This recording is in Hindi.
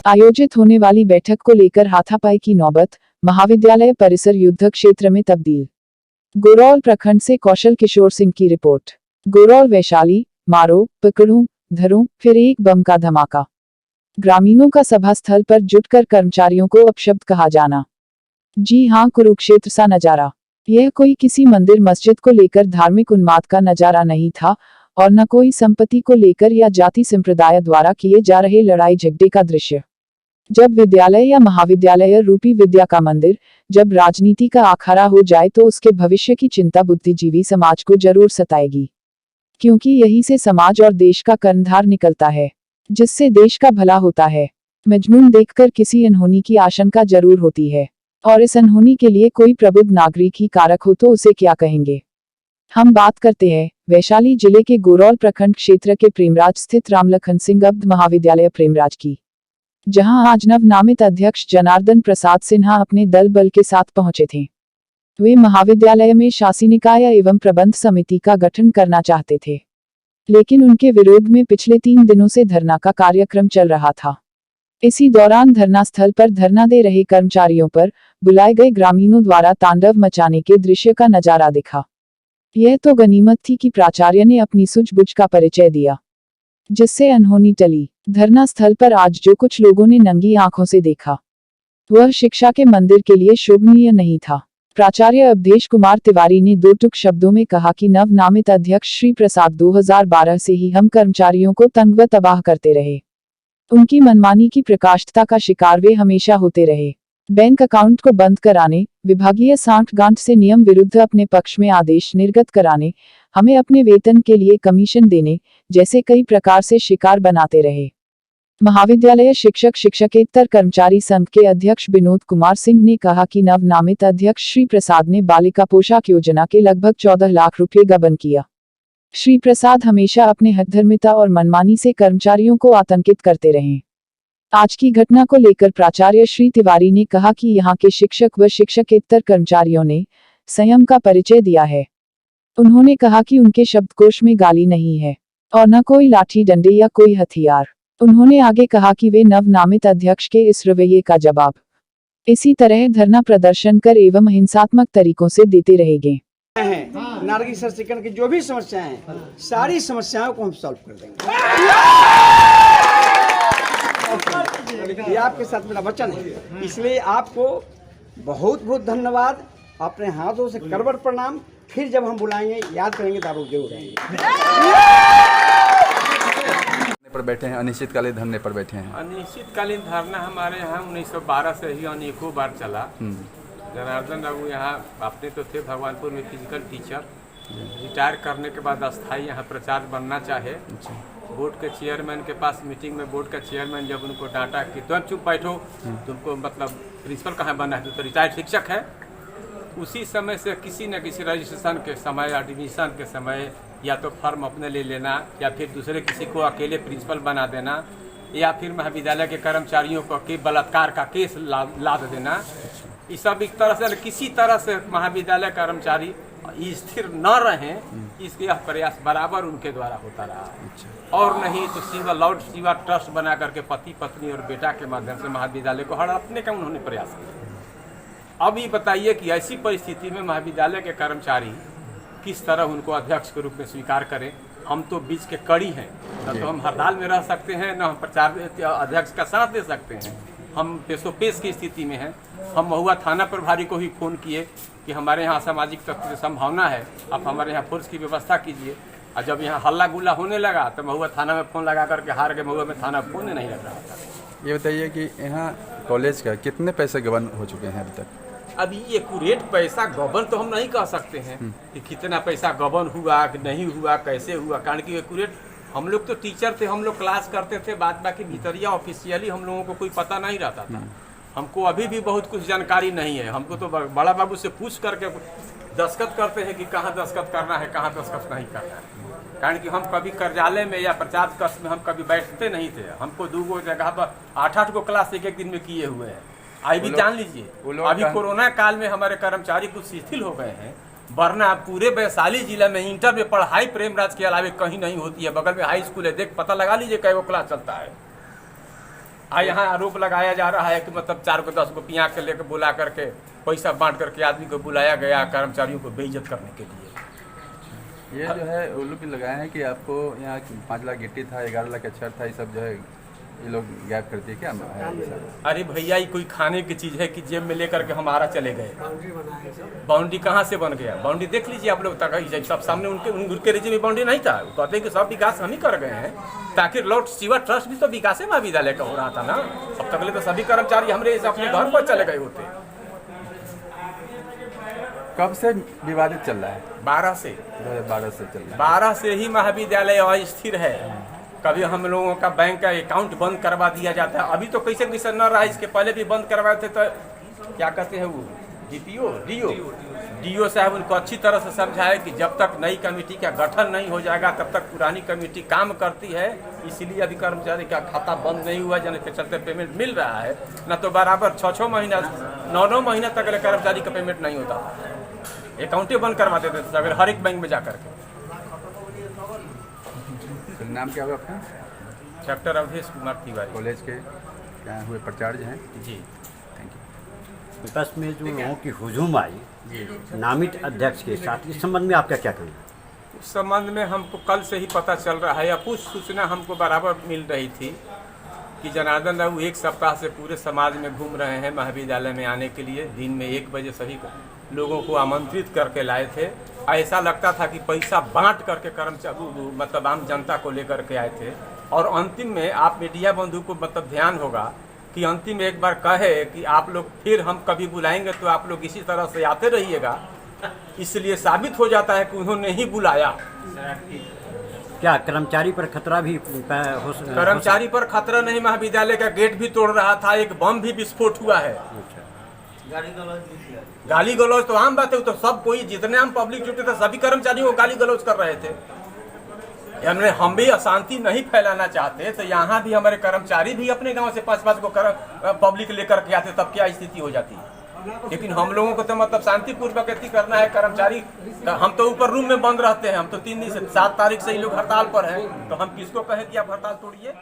आयोजित होने वाली बैठक को लेकर हाथापाई की नौबत, महाविद्यालय परिसर युद्ध क्षेत्र में तब्दील। गोरौल प्रखंड से कौशल किशोर सिंह की रिपोर्ट। गोरौल वैशाली, मारो, पकड़ूं, धरूं, फिर एक बम का धमाका। ग्रामीणों का सभा स्थल पर जुटकर कर्मचारियों को अपशब्द कहा जाना। जी हां, कुरुक्षेत्र सा नजारा। यह कोई किसी मंदिर मस्जिद को लेकर धार्मिक उन्माद का नजारा नहीं था और न कोई संपत्ति को लेकर या जाति संप्रदाय द्वारा किए जा रहे लड़ाई झगड़े का दृश्य। जब विद्यालय या महाविद्यालय रूपी विद्या का मंदिर, जब राजनीति का अखाड़ा हो जाए तो उसके भविष्य की चिंता बुद्धिजीवी समाज को जरूर सताएगी, क्योंकि यही से समाज और देश का कर्णधार निकलता है, जिससे देश का भला होता है। मजमून देखकर किसी अनहोनी की आशंका जरूर होती है, और इस अनहोनी के लिए कोई प्रबुद्ध नागरिक ही कारक हो तो उसे क्या कहेंगे। हम बात करते हैं वैशाली जिले के गोरौल प्रखंड क्षेत्र के प्रेमराज स्थित रामलखन सिंह अब्द महाविद्यालय प्रेमराज की, जहां आज नवनामित अध्यक्ष जनार्दन प्रसाद सिन्हा अपने दल बल के साथ पहुंचे थे। वे महाविद्यालय में शासी निकाय एवं प्रबंध समिति का गठन करना चाहते थे, लेकिन उनके विरोध में पिछले 3 दिनों से धरना का कार्यक्रम चल रहा था। इसी दौरान धरना स्थल पर धरना दे रहे कर्मचारियों पर बुलाए गए ग्रामीणों द्वारा तांडव मचाने के दृश्य का नजारा दिखा। यह तो गनीमत थी कि प्राचार्य ने अपनी सूझबूझ का परिचय दिया, जिससे अनहोनी टली। धरना स्थल पर आज जो कुछ लोगों ने नंगी आंखों से देखा, वह शिक्षा के मंदिर के लिए शोभनीय नहीं था। प्राचार्य अवधेश कुमार तिवारी ने 2 टूक शब्दों में कहा कि नवनामित अध्यक्ष श्री प्रसाद 2012 से ही हम कर्मचारियों को तंग व तबाह करते रहे। उनकी मनमानी की प्रकाष्ठता का शिकार वे हमेशा होते रहे। बैंक अकाउंट को बंद कराने, विभागीय सांठगांठ से नियम विरुद्ध अपने पक्ष में आदेश निर्गत कराने, हमें अपने वेतन के लिए कमीशन देने जैसे कई प्रकार से शिकार बनाते रहे। महाविद्यालय शिक्षक शिक्षकेतर कर्मचारी संघ के अध्यक्ष विनोद कुमार सिंह ने कहा कि नवनामित अध्यक्ष श्री प्रसाद ने बालिका पोशाक योजना के लगभग 14 लाख रुपये गबन किया। श्री प्रसाद हमेशा अपने हठधर्मिता और मनमानी से कर्मचारियों को आतंकित करते रहे। आज की घटना को लेकर प्राचार्य श्री तिवारी ने कहा कि यहाँ के शिक्षक व शिक्षकेतर कर्मचारियों ने संयम का परिचय दिया है। उन्होंने कहा कि उनके शब्दकोश में गाली नहीं है और न कोई लाठी डंडे या कोई हथियार। उन्होंने आगे कहा कि वे नवनामित अध्यक्ष के इस रवैये का जवाब इसी तरह धरना प्रदर्शन कर एवं हिंसात्मक तरीकों से देते रहेंगे। नारगी सशक्तिकरण की जो भी समस्याएं हैं, सारी समस्याओं को हम सॉल्व कर देंगे। ये आपके साथ मेरा वचन है, इसलिए आपको बहुत बहुत धन्यवाद। अपने हाथों से करवट प्रणाम। फिर जब हम बुलाएंगे याद करेंगे तो आप जरूर आएंगे। पर बैठे हैं, अनिश्चितकालीन धरने पर बैठे हैं। अनिश्चितकालीन धरना हमारे यहाँ 1912 से ही अनेकों बार चला। जनार्दन बाबू यहाँ अपने तो थे भगवानपुर में फिजिकल टीचर, रिटायर करने के बाद अस्थायी यहाँ प्रचार्य बनना चाहे। बोर्ड के चेयरमैन के पास मीटिंग में बोर्ड का चेयरमैन जब उनको डांटा कि तुम चुप बैठो, तुमको मतलब प्रिंसिपल कहाँ बनना है, तो रिटायर्ड शिक्षक है। उसी समय से किसी न किसी रजिस्ट्रेशन के समय, एडमिशन के समय या तो फॉर्म अपने ले लेना या फिर दूसरे किसी को अकेले प्रिंसिपल बना देना या फिर महाविद्यालय के कर्मचारियों को के बलात्कार का केस लाद देना, ये सब एक तरह से किसी तरह से महाविद्यालय कर्मचारी स्थिर न रहें, इसके यह प्रयास बराबर उनके द्वारा होता रहा। और नहीं तो शिवा लॉर्ड शिवा ट्रस्ट बना करके पति पत्नी और बेटा के माध्यम से महाविद्यालय को हड़पने का उन्होंने प्रयास किया। अब ये बताइए कि ऐसी परिस्थिति में महाविद्यालय के कर्मचारी किस तरह उनको अध्यक्ष के रूप में स्वीकार करें। हम तो बीच के कड़ी हैं, न तो हम हड़ताल में रह सकते हैं, न हम प्रचार अध्यक्ष का साथ दे सकते हैं। हम पेशोपेश की स्थिति में हैं। हम महुआ थाना प्रभारी को ही फ़ोन किए कि हमारे यहाँ सामाजिक तत्व की संभावना है, आप हमारे यहाँ फोर्स की व्यवस्था कीजिए। और जब यहाँ हल्ला गुल्ला होने लगा तो महुआ थाना में फ़ोन लगा करके हार के महुआ में थाना फ़ोन नहीं लग रहा था। ये बताइए कि यहाँ कॉलेज का कितने पैसे गबन हो चुके हैं अभी तक? अभी एक्यूरेट पैसा गबन तो हम नहीं कह सकते हैं कि कितना पैसा गबन हुआ कि नहीं हुआ, कैसे हुआ, कारण कि एक्यूरेट हम लोग तो टीचर थे, हम लोग क्लास करते थे, बाद बाकी भीतरिया ऑफिशियली हम लोगों को कोई पता नहीं रहता था। हमको अभी भी बहुत कुछ जानकारी नहीं है। हमको तो बड़ा बाबू से पूछ करके दस्तखत करते हैं कि कहाँ दस्तखत करना है, कहाँ दस्तखत नहीं करना है, कारण कि हम कभी कार्यालय में या प्रचार कक्ष में हम कभी बैठते नहीं थे। हमको 2 जगह पर 8-8 को क्लास एक दिन में किए हुए हैं। आई भी जान लीजिए, अभी कोरोना काल में हमारे कर्मचारी कुछ शिथिल हो गए हैं, वरना पूरे वैशाली जिला में इंटर में पढ़ाई प्रेमराज के अलावे कहीं नहीं होती है। बगल में हाई स्कूल है, देख पता लगा लीजिए कई वो क्लास चलता है। यहाँ आरोप लगाया जा रहा है कि मतलब 4 को 10 को पिया के लेकर बुला करके पैसा बांट करके आदमी को बुलाया गया कर्मचारियों को बेइज्जत करने के लिए। ये जो है वो लोग भी लगाए हैं कि आपको यहाँ 5 लाख गिट्टी था, 11 लाख अच्छा था, ये सब जो है ये लोग गैप करते हैं क्या है? अरे भैया ये कोई खाने की चीज़ है कि जेब में लेकर के हमारा चले गए? बाउंड्री कहाँ से बन गया? बाउंड्री देख लीजिए आप लोग तक, सब सामने उनके रीजन में बाउंड्री नहीं था। वो कहते हैं कि सब विकास हम ही कर गए हैं, ताकि लॉर्ड स्टीवर्ट ट्रस्ट भी तो विकास महाविद्यालय का हो रहा था ना। अब तक तो सभी कर्मचारी हमारे अपने घर पर चले गए होते। कब से विवादित चल रहा है? 12 से 2012 से चल रहा है। 12 से ही महाविद्यालय अस्थिर है। कभी हम लोगों का बैंक का अकाउंट बंद करवा दिया जाता है। अभी तो कैसे कैसे न रहा, इसके पहले भी बंद करवाए थे। तो क्या कहते हैं वो डीओ साहब उनको अच्छी तरह से समझाए कि जब तक नई कमेटी का गठन नहीं हो जाएगा तब तक पुरानी कमेटी काम करती है। इसीलिए अभी कर्मचारी का खाता बंद नहीं हुआ, जिनके चलते पेमेंट मिल रहा है। न तो बराबर 6-6 महीना 9-9 महीना तक कर्मचारी का पेमेंट नहीं होता था। अकाउंटे बंद करवाते थे सवेरे हर एक बैंक में जा करके। तो नाम क्या हुआ आपका? डॉक्टर अवधेश कुमार तिवारी, कॉलेज के क्या हुए प्राचार्य हैं? जी। Thank you. विपक्ष में जो लोगों की हुजूम आई नामित अध्यक्ष के साथ, इस संबंध में आपका क्या कहना है? इस संबंध में हमको कल से ही पता चल रहा है, या कुछ सूचना हमको बराबर मिल रही थी कि जनार्दन राव 1 सप्ताह से पूरे समाज में घूम रहे हैं महाविद्यालय में आने के लिए। दिन में 1 बजे सभी लोगों को आमंत्रित करके लाए थे। ऐसा लगता था कि पैसा बांट करके कर्मचारी मतलब आम जनता को लेकर के आए थे। और अंतिम में आप मीडिया बंधु को मतलब ध्यान होगा कि अंतिम में एक बार कहे कि आप लोग फिर हम कभी बुलाएंगे तो आप लोग इसी तरह से आते रहिएगा। इसलिए साबित हो जाता है कि उन्होंने ही बुलाया। क्या कर्मचारी पर खतरा भी हो? कर्मचारी पर खतरा नहीं, महाविद्यालय का गेट भी तोड़ रहा था, एक बम भी विस्फोट हुआ है। गाली गलौज तो आम बात है, तो सब कोई जितने हम पब्लिक जुटे थे सभी कर्मचारियों को गाली गलौज कर रहे थे। हम भी अशांति नहीं फैलाना चाहते, तो यहाँ भी हमारे कर्मचारी भी अपने गांव से 5-5 को पब्लिक लेकर के आते, तब क्या स्थिति हो जाती। लेकिन हम लोगों को तो मतलब शांतिपूर्वक खेती करना है। कर्मचारी हम तो ऊपर रूम में बंद रहते हैं। हम तो 3 दिन से 7 तारीख से ही लोग हड़ताल पर हैं, तो हम किसको कहें कि आप हड़ताल तोड़िए।